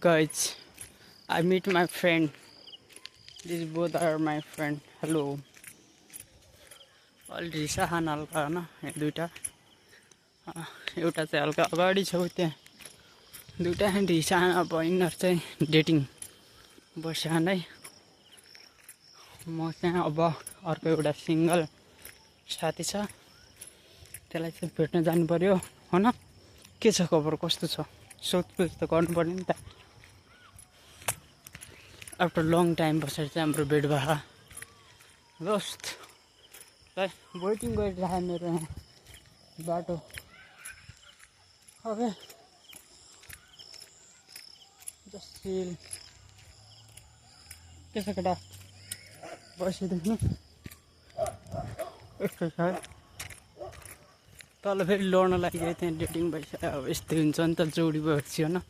guys, I meet my friend. These both are my friend. Hello. Already रिसा खान हल्का होइन दुइटा एउटा चाहिँ हल्का अगाडि छौ त्यहाँ दुइटा रिसा अब यिनीहरू चाहिँ डेटिङ बस्या नै म चाहिँ अब अर्को एउटा सिङ्गल साथी छ त्यसलाई चाहिँ भेट्न जानु पर्यो होइन के छ खबर कस्तो छ सोधपुछ त गर्नु पर्यो नि त आफ्टर लङ टाइम पछाडि चाहिँ हाम्रो भेट भयो दोस्त वेटिङ गरिरहेको मेरो यहाँ बाटो ओके जस्ट चिल के छ केटा बसिदिनु यस्तो छ तल फेरि लड्न लागि त्यहाँ डेटिङ भइसक्यो अब यस्तै हुन्छ नि त जोडी भएपछि होइन